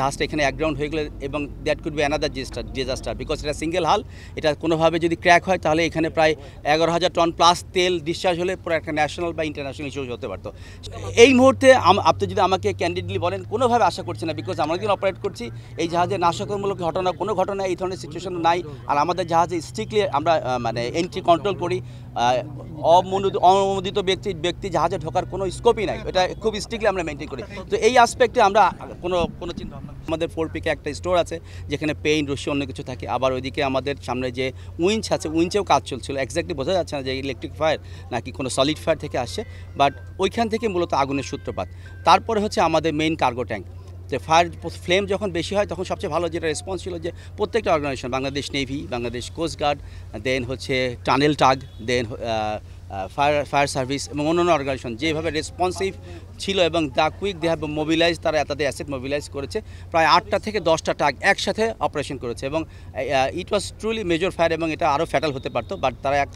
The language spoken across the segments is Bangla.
জাহাজটা এখানে একগ্রাউন্ড হয়ে গেলে এবং that could be another disaster because এটা সিঙ্গেল হাল। এটা কোনোভাবে যদি ক্র্যাক হয় তাহলে এখানে প্রায় 11,000 টন প্লাস তেল ডিসচার্জ হলে পুরো একটা ন্যাশনাল বা ইন্টারন্যাশনাল ইস্যু হতে পারতো। এই মুহূর্তে আপনি যদি আমাকে ক্যান্ডিডেটলি বলেন, কোনোভাবে আশা করছি না, বিকজ আমরা যখন অপারেট করছি এই জাহাজে নাশকতামূলক কোনো ঘটনা এই ধরনের সিচুয়েশন নাই। আর আমাদের জাহাজে স্ট্রিক্টলি আমরা মানে এন্ট্রি কন্ট্রোল করি। অনুমোদিত ব্যক্তি জাহাজে ঢোকার কোনো স্কোপই নাই, এটা খুব স্ট্রিক্টলি আমরা মেনটেন করি। তো এই আসপেক্টে আমরা কোনো চিন্তা ভাবনা। আমাদের 4 পিকে একটা স্টোর আছে যেখানে পেইন্ট রশি অন্য কিছু থাকে। আবার ওইদিকে আমাদের সামনে যে উইঞ্চ আছে, উইঞ্চেও কাজ চলছিল। এক্স্যাক্টলি বোঝা যাচ্ছে না যে ইলেকট্রিক ফায়ার নাকি কোনো সলিড ফায়ার থেকে আসছে, বাট ওইখান থেকে মূলত আগুনের সূত্রপাত। তারপরে হচ্ছে আমাদের মেইন কার্গো ট্যাঙ্ক। তো ফ্লেম যখন বেশি হয় তখন সবচেয়ে ভালো যেটা রেসপন্স ছিল যে প্রত্যেকটা organisation, Bangladesh navy, Bangladesh coast guard, then হচ্ছে tunnel tug, then fire service এবং অন্যান্য অর্গানাইজেশন যেভাবে রেসপন্সিভ ছিল এবং the quick they have mobilise, তারা তাদের অ্যাসেট মোবিলাইজ করেছে। প্রায় 8টা থেকে 10টা টাগ একসাথে অপারেশন করেছে এবং ইট ওয়াজ ট্রুলি মেজর ফায়ার এবং এটা আরও ফ্যাটাল হতে পারতো, বাট তারা এক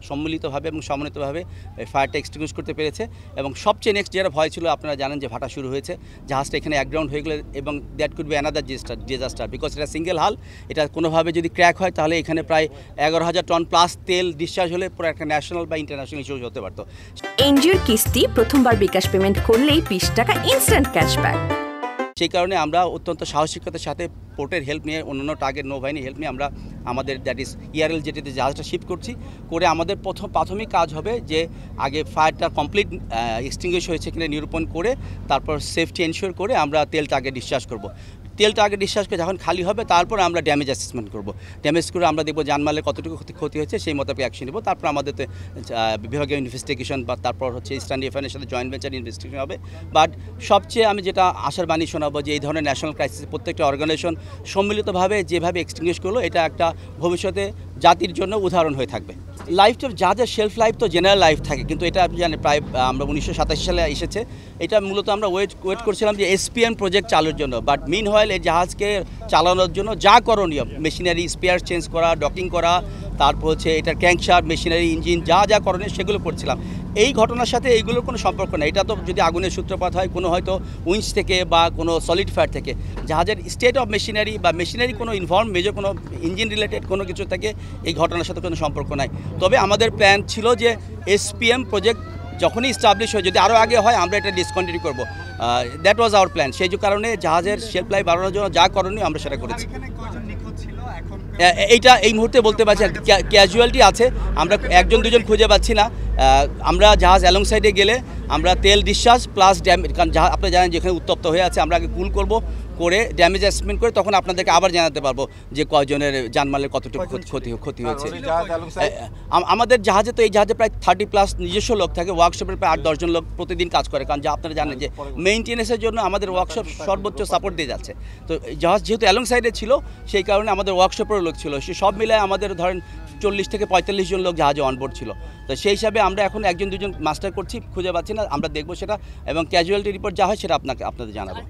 সম্মিলিতভাবে এবং সমন্বিতভাবে ফায়ারটা এক্সটিংগুইশ করতে পেরেছে। এবং সবচেয়ে নেক্সট যেটা ভয় ছিল, আপনারা জানেন যে ভাটা শুরু হয়েছে, জাহাজটা এখানে একগ্রাউন্ড হয়ে গেলে এবং that could be another disaster because এটা সিঙ্গেল হাল। এটা কোনোভাবে যদি ক্র্যাক হয় তাহলে এখানে প্রায় 11,000 টন প্লাস তেল ডিসচার্জ হলে পুরো একটা ন্যাশনাল বা ইন্টারন্যাশনাল ইস্যু হতে পারতো। এনজিওর কিস্তি প্রথমবার বিকাশ পেমেন্ট করলেই 20 টাকা ইনস্ট্যান্ট ক্যাশব্যাক। সেই কারণে আমরা অত্যন্ত সাহসিকতার সাথে পোর্টের হেল্প নিয়ে, অন্যান্য টার্গেট নৌবাহিনীর হেল্প নিয়ে আমরা আমাদের দ্যাট ইজ ERL যেটিতে জাহাজটা শিফট করছি। করে আমাদের প্রাথমিক কাজ হবে যে আগে ফায়ারটা কমপ্লিট এক্সটিংগুইশ হয়েছে কিনা নিরূপণ করে তারপর সেফটি এনশিওর করে আমরা তেলটা আগে ডিসচার্জ করব। তেলটা আগে ডিসচার্জ করে যখন খালি হবে তারপর আমরা ড্যামেজ অ্যাসেসমেন্ট করব। ড্যামেজ করে আমরা দেখব জানমালের কতটুকু ক্ষতি হয়েছে, সেই মোতাবেক অ্যাকশন নেব। তারপর আমাদের বিভাগীয় ইনভেস্টিগেশন বা তারপর হচ্ছে ইস্টার্ন ডিফেন্সের সাথে জয়েন্ট ভেঞ্চার ইনভেস্টিগেশন হবে। বাট সবচেয়ে আমি যেটা আশার বাণী শোনাবো যে এই ধরনের ন্যাশনাল ক্রাইসিসে প্রত্যেকটা অর্গানাইজেশন সম্মিলিতভাবে যেভাবে এক্সটিংগুইশ করলো, এটা একটা ভবিষ্যতে জাতির জন্য উদাহরণ হয়ে থাকবে। লাইফটা জাহাজের শেলফ লাইফ তো জেনারেল লাইফ থাকে, কিন্তু এটা আপনি জানেন প্রায় আমরা 1987 সালে এসেছে। এটা মূলত আমরা ওয়েট করছিলাম যে SPM প্রজেক্ট চালুর জন্য, বাট মিন হোয়াইল এই জাহাজকে চালানোর জন্য যা করণীয়, মেশিনারি স্পেয়ার চেঞ্জ করা, ডকিং করা, তারপর হচ্ছে এটার ক্র্যাঙ্কশাফট, মেশিনারি, ইঞ্জিন যা করণীয় সেগুলো করছিলাম। এই ঘটনার সাথে এইগুলোর কোনো সম্পর্ক নেই। এটা তো যদি আগুনের সূত্রপাত হয় কোনো হয়তো উইঞ্চ থেকে বা কোনো সলিড ফায়ার থেকে, জাহাজের স্টেট অফ মেশিনারি বা মেশিনারি কোনো মেজর কোনো ইঞ্জিন রিলেটেড কোনো কিছু থেকে এই ঘটনার সাথে কোনো সম্পর্ক নাই। তবে আমাদের প্ল্যান ছিল যে SPM প্রজেক্ট যখনই স্টাবলিশ হয়, যদি আরও আগে হয় আমরা এটা ডিসকন্টিনিউ করব। That was our plan. সেই কারণে জাহাজের শেলফ লাইফ বাড়ানোর জন্য যা করণীয় আমরা সেটা করেছি। এইটা এই মুহূর্তে বলতে পারছি ক্যাজুয়ালিটি আছে, আমরা 1-2জন খুঁজে পাচ্ছি না। আমরা জাহাজ অ্যালং সাইডে গেলে আমরা তেল ডিসচার্জ প্লাস ড্যামেজ, কারণ আপনি জানেন যেখানে উত্তপ্ত হয়ে আছে, আমরা আগে কুল করব, করে ড্যামেজ অ্যাসেসমেন্ট করে তখন আপনাদেরকে আবার জানাতে পারবো যে কয়জনের জানমালের কতটুকু ক্ষতি হয়েছে। আমাদের জাহাজে তো এই জাহাজে প্রায় 30+ নিজস্ব লোক থাকে, ওয়ার্কশপের প্রায় 8-10 জন লোক প্রতিদিন কাজ করে, কারণ আপনারা জানেন যে মেইনটেনেন্সের জন্য আমাদের ওয়ার্কশপ সর্বোচ্চ সাপোর্ট দিয়ে যাচ্ছে। তো জাহাজ যেহেতু অ্যালং সাইডে ছিল সেই কারণে আমাদের ওয়ার্কশপেরও লোক ছিল, সে সব মিলায় আমাদের ধরেন 40 থেকে 45 জন লোক জাহাজে অনবোর্ড ছিল। তো সেই হিসাবে আমরা এখন 1-2জন মাস্টার করছি, খুঁজে পাচ্ছি না, আমরা দেখবো সেটা এবং ক্যাজুয়ালিটি রিপোর্ট যা হয় সেটা আপনাদের জানাবো।